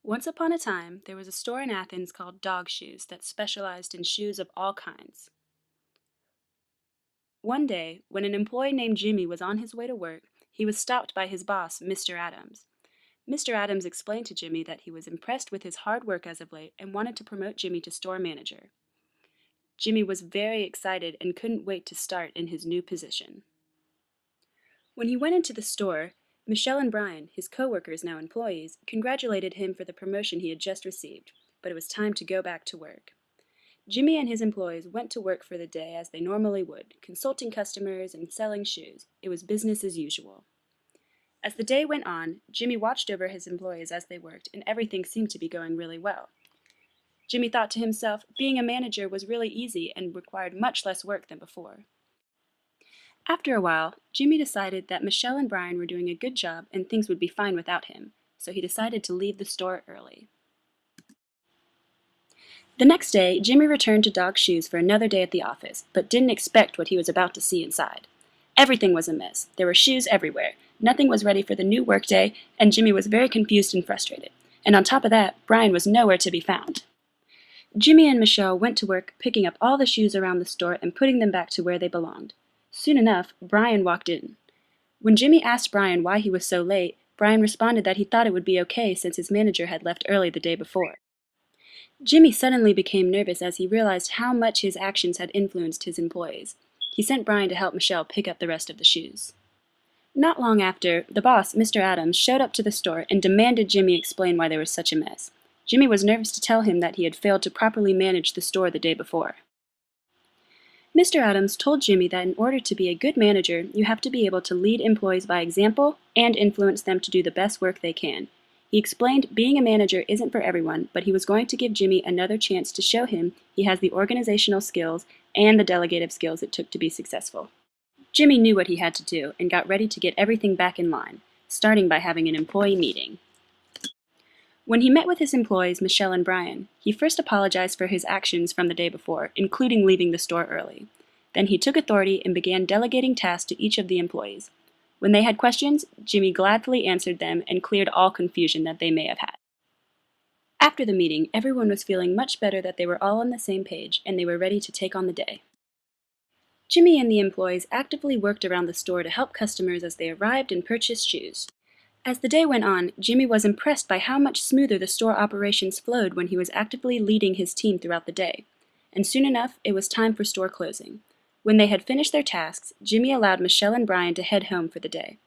Once upon a time, there was a store in Athens called Dog Shoes that specialized in shoes of all kinds. One day, when an employee named Jimmy was on his way to work, he was stopped by his boss, Mr. Adams. Mr. Adams explained to Jimmy that he was impressed with his hard work as of late and wanted to promote Jimmy to store manager. Jimmy was very excited and couldn't wait to start in his new position. When he went into the store, Michelle and Brian, his co-workers now employees, congratulated him for the promotion he had just received, but it was time to go back to work. Jimmy and his employees went to work for the day as they normally would, consulting customers and selling shoes. It was business as usual. As the day went on, Jimmy watched over his employees as they worked, and everything seemed to be going really well. Jimmy thought to himself, being a manager was really easy and required much less work than before. After a while, Jimmy decided that Michelle and Brian were doing a good job and things would be fine without him, so he decided to leave the store early. The next day, Jimmy returned to Dog Shoes for another day at the office, but didn't expect what he was about to see inside. Everything was a mess. There were shoes everywhere. Nothing was ready for the new workday, and Jimmy was very confused and frustrated. And on top of that, Brian was nowhere to be found. Jimmy and Michelle went to work picking up all the shoes around the store and putting them back to where they belonged. Soon enough, Brian walked in. When Jimmy asked Brian why he was so late, Brian responded that he thought it would be okay since his manager had left early the day before. Jimmy suddenly became nervous as he realized how much his actions had influenced his employees. He sent Brian to help Michelle pick up the rest of the shoes. Not long after, the boss, Mr. Adams, showed up to the store and demanded Jimmy explain why there was such a mess. Jimmy was nervous to tell him that he had failed to properly manage the store the day before. Mr. Adams told Jimmy that in order to be a good manager, you have to be able to lead employees by example and influence them to do the best work they can. He explained being a manager isn't for everyone, but he was going to give Jimmy another chance to show him he has the organizational skills and the delegative skills it took to be successful. Jimmy knew what he had to do and got ready to get everything back in line, starting by having an employee meeting. When he met with his employees, Michelle and Brian, he first apologized for his actions from the day before, including leaving the store early. Then he took authority and began delegating tasks to each of the employees. When they had questions, Jimmy gladly answered them and cleared all confusion that they may have had. After the meeting, everyone was feeling much better that they were all on the same page and they were ready to take on the day. Jimmy and the employees actively worked around the store to help customers as they arrived and purchased shoes. As the day went on, Jimmy was impressed by how much smoother the store operations flowed when he was actively leading his team throughout the day. And soon enough, it was time for store closing. When they had finished their tasks, Jimmy allowed Michelle and Brian to head home for the day.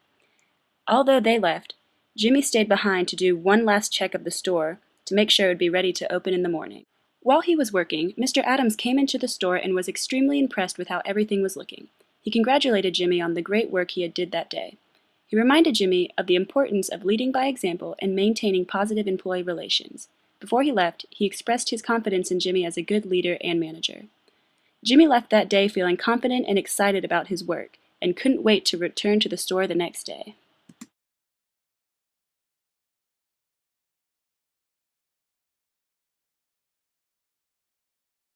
Although they left, Jimmy stayed behind to do one last check of the store to make sure it would be ready to open in the morning. While he was working, Mr. Adams came into the store and was extremely impressed with how everything was looking. He congratulated Jimmy on the great work he had did that day. He reminded Jimmy of the importance of leading by example and maintaining positive employee relations. Before he left, he expressed his confidence in Jimmy as a good leader and manager. Jimmy left that day feeling confident and excited about his work, and couldn't wait to return to the store the next day.